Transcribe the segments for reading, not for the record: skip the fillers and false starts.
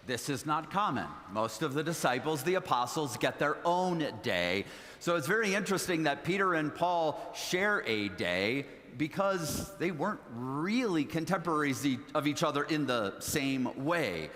This is not common. Most of the disciples, the apostles, get their own day. So it's very interesting that Peter and Paul share a day because they weren't really contemporaries of each other in the same way.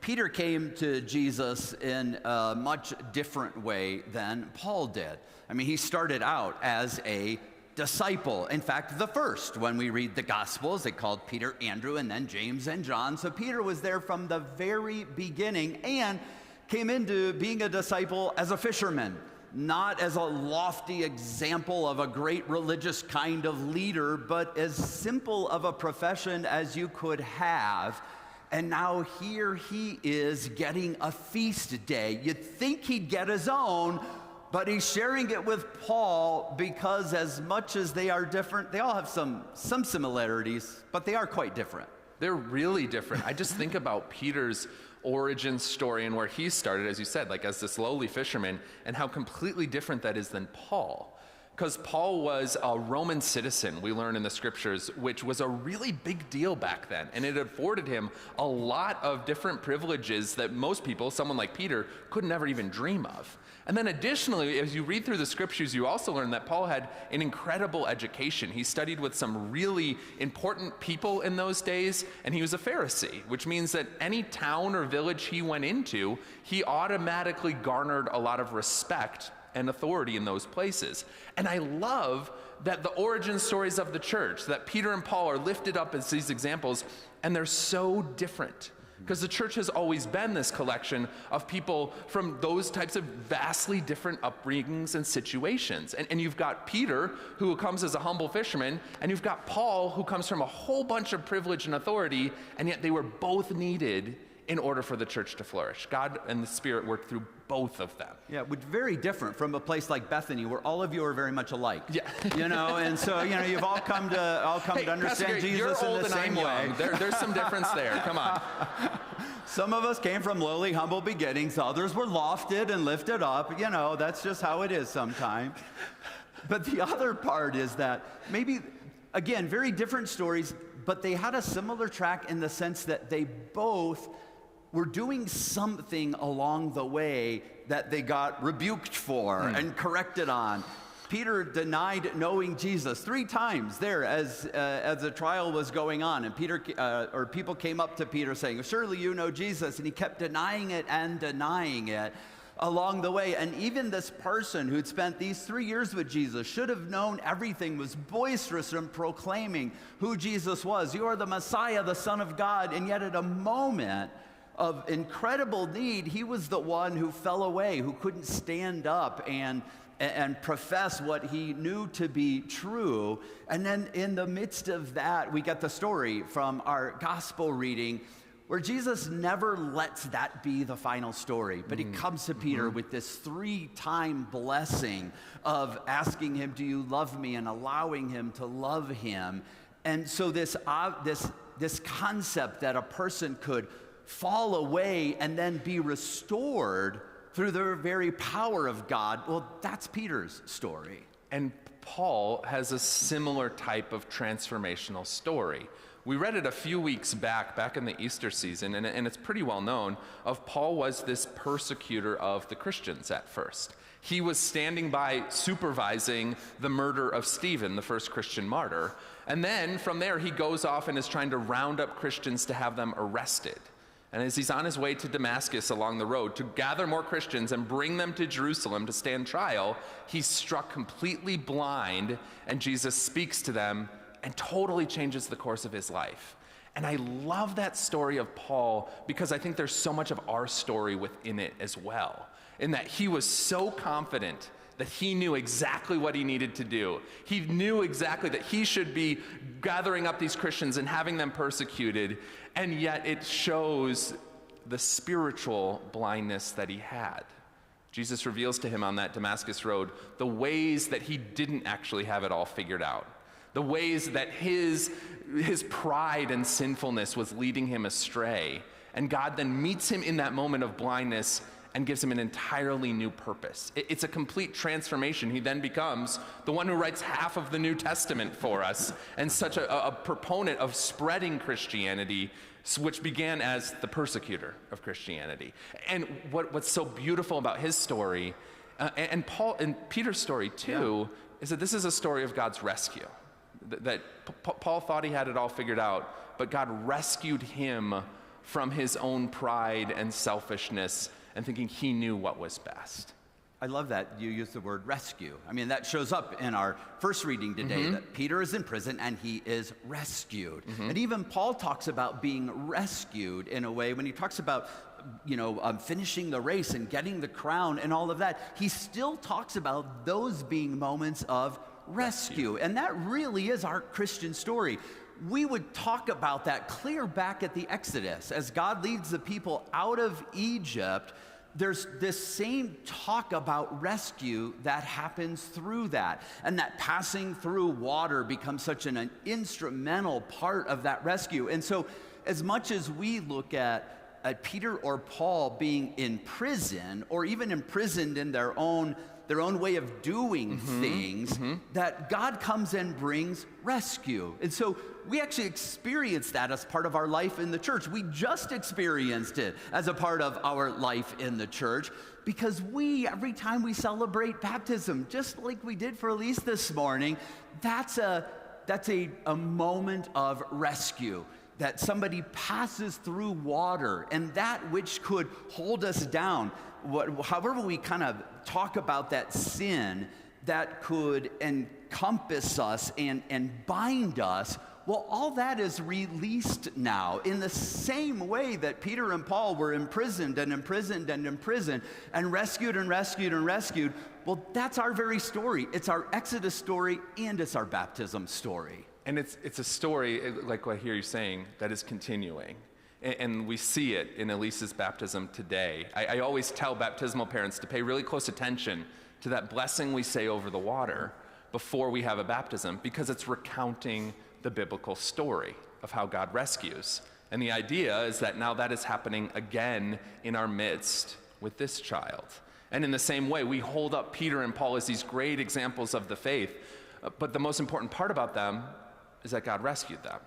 Peter came to Jesus in a much different way than Paul did. I mean, he started out as a disciple. In fact, the first. When we read the Gospels, they called Peter Andrew and then James and John. So Peter was there from the very beginning and came into being a disciple as a fisherman, not as a lofty example of a great religious kind of leader, but as simple of a profession as you could have. And now here he is getting a feast day. You'd think he'd get his own, but he's sharing it with Paul because as much as they are different, they all have some similarities, but they are quite different. They're really different. I just think about Peter's origin story and where he started, as you said, like as this lowly fisherman, and how completely different that is than Paul. Because Paul was a Roman citizen, we learn in the scriptures, which was a really big deal back then. And it afforded him a lot of different privileges that most people, someone like Peter, could never even dream of. And then additionally, as you read through the scriptures, you also learn that Paul had an incredible education. He studied with some really important people in those days, and he was a Pharisee, which means that any town or village he went into, he automatically garnered a lot of respect and authority in those places. And I love that the origin stories of the church, that Peter and Paul are lifted up as these examples, and they're so different. Because the church has always been this collection of people from those types of vastly different upbringings and situations. And you've got Peter, who comes as a humble fisherman, and you've got Paul, who comes from a whole bunch of privilege and authority, and yet they were both needed in order for the church to flourish. God and the Spirit worked through both of them. Yeah, which is very different from a place like Bethany, where all of you are very much alike. Yeah. And so, you've all come to understand Pastor, Jesus you're old in the same and way. I'm young. There's some difference there. Come on. Some of us came from lowly, humble beginnings. Others were lofted and lifted up. That's just how it is sometimes. But the other part is that maybe, again, very different stories, but they had a similar track in the sense that they both were doing something along the way that they got rebuked for and corrected on. Peter denied knowing Jesus 3 times there as the trial was going on, and people came up to Peter saying, "Surely you know Jesus," and he kept denying it along the way. And even this person who'd spent these 3 years with Jesus should have known everything, was boisterous in proclaiming who Jesus was. "You are the Messiah, the Son of God," and yet at a moment of incredible need, he was the one who fell away, who couldn't stand up and profess what he knew to be true. And then in the midst of that, we get the story from our gospel reading where Jesus never lets that be the final story, but he comes to Peter with this 3-time blessing of asking him, "Do you love me?" and allowing him to love him. And so this concept that a person could fall away and then be restored through the very power of God, well, that's Peter's story. And Paul has a similar type of transformational story. We read it a few weeks back in the Easter season, and it's pretty well known, of Paul was this persecutor of the Christians at first. He was standing by supervising the murder of Stephen, the first Christian martyr. And then from there, he goes off and is trying to round up Christians to have them arrested. And as he's on his way to Damascus along the road to gather more Christians and bring them to Jerusalem to stand trial, he's struck completely blind, and Jesus speaks to them and totally changes the course of his life. And I love that story of Paul because I think there's so much of our story within it as well, in that he was so confident that he knew exactly what he needed to do. He knew exactly that he should be gathering up these Christians and having them persecuted, and yet it shows the spiritual blindness that he had. Jesus reveals to him on that Damascus road the ways that he didn't actually have it all figured out, the ways that his pride and sinfulness was leading him astray. And God then meets him in that moment of blindness and gives him an entirely new purpose. It's a complete transformation. He then becomes the one who writes half of the New Testament for us, and such a proponent of spreading Christianity, which began as the persecutor of Christianity. And what's so beautiful about his story, and Peter's story too, is that this is a story of God's rescue. That Paul thought he had it all figured out, but God rescued him from his own pride and selfishness and thinking he knew what was best. I love that you use the word rescue. I mean, that shows up in our first reading today, that Peter is in prison and he is rescued. And even Paul talks about being rescued in a way when he talks about, finishing the race and getting the crown and all of that. He still talks about those being moments of rescue. And that really is our Christian story. We would talk about that clear back at the Exodus. As God leads the people out of Egypt, there's this same talk about rescue that happens through that. And that passing through water becomes such an instrumental part of that rescue. And so as much as we look at Peter or Paul being in prison, or even imprisoned in their own way of doing things, that God comes and brings rescue. And so we actually experience that as part of our life in the church. We just experienced it as a part of our life in the church, because every time we celebrate baptism, just like we did for Elise this morning, that's a moment of rescue. That somebody passes through water, and that which could hold us down, however we kind of talk about that sin that could encompass us and bind us, well, all that is released now in the same way that Peter and Paul were imprisoned and imprisoned and imprisoned and rescued and rescued and rescued. Well, that's our very story. It's our Exodus story, and it's our baptism story. And it's a story, like what I hear you saying, that is continuing. And we see it in Elise's baptism today. I always tell baptismal parents to pay really close attention to that blessing we say over the water before we have a baptism, because it's recounting the biblical story of how God rescues. And the idea is that now that is happening again in our midst with this child. And in the same way, we hold up Peter and Paul as these great examples of the faith, but the most important part about them is that God rescued them,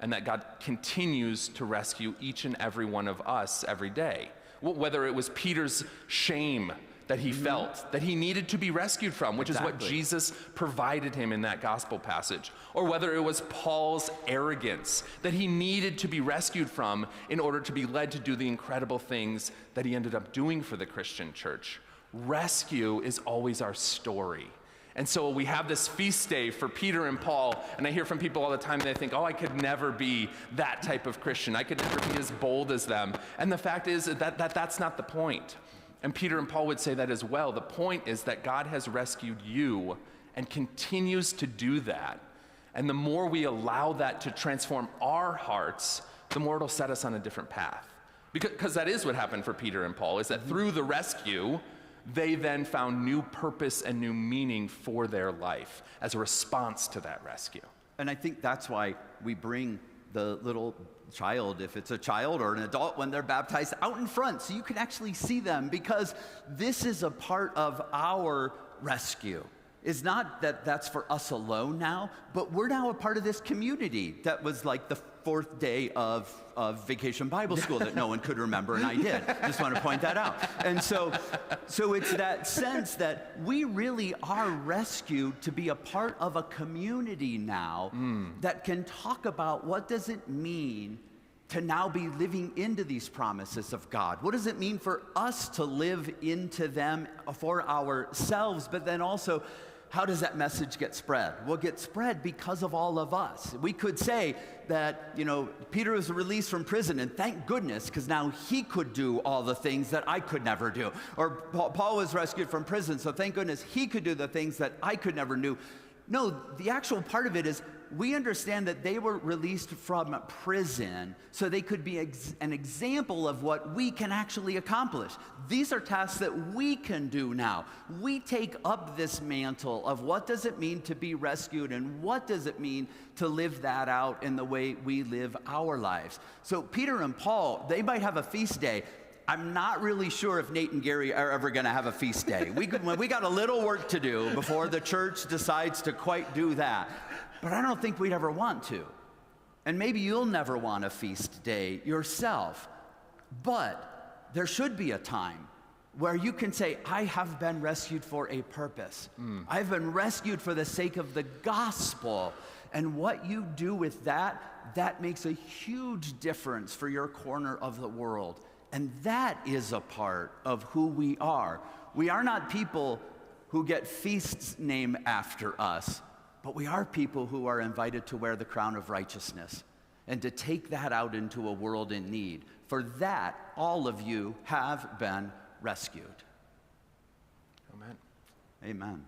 and that God continues to rescue each and every one of us every day. Whether it was Peter's shame that he felt, that he needed to be rescued from, which is what Jesus provided him in that gospel passage, or whether it was Paul's arrogance that he needed to be rescued from in order to be led to do the incredible things that he ended up doing for the Christian church. Rescue is always our story. And so we have this feast day for Peter and Paul, and I hear from people all the time, they think, I could never be that type of Christian. I could never be as bold as them. And the fact is that that's not the point. And Peter and Paul would say that as well. The point is that God has rescued you and continues to do that. And the more we allow that to transform our hearts, the more it'll set us on a different path. Because that is what happened for Peter and Paul, is that through the rescue, they then found new purpose and new meaning for their life as a response to that rescue. And I think that's why we bring the little child, if it's a child or an adult, when they're baptized, out in front so you can actually see them, because this is a part of our rescue. It's not that that's for us alone now, but we're now a part of this community that was like the fourth day of Vacation Bible School that no one could remember, and I did. Just want to point that out. And so it's that sense that we really are rescued to be a part of a community now that can talk about what does it mean to now be living into these promises of God. What does it mean for us to live into them for ourselves, but then also, how does that message get spread? Well, it gets spread because of all of us. We could say that, Peter was released from prison, and thank goodness, because now he could do all the things that I could never do. Or Paul was rescued from prison, so thank goodness he could do the things that I could never do. No, the actual part of it is we understand that they were released from prison so they could be an example of what we can actually accomplish. These are tasks that we can do now. We take up this mantle of what does it mean to be rescued and what does it mean to live that out in the way we live our lives. So Peter and Paul, they might have a feast day. I'm not really sure if Nate and Gary are ever going to have a feast day. We got a little work to do before the church decides to quite do that. But I don't think we'd ever want to. And maybe you'll never want a feast day yourself. But there should be a time where you can say, I have been rescued for a purpose. I've been rescued for the sake of the gospel. And what you do with that makes a huge difference for your corner of the world. And that is a part of who we are. We are not people who get feasts named after us, but we are people who are invited to wear the crown of righteousness and to take that out into a world in need. For that, all of you have been rescued. Amen. Amen.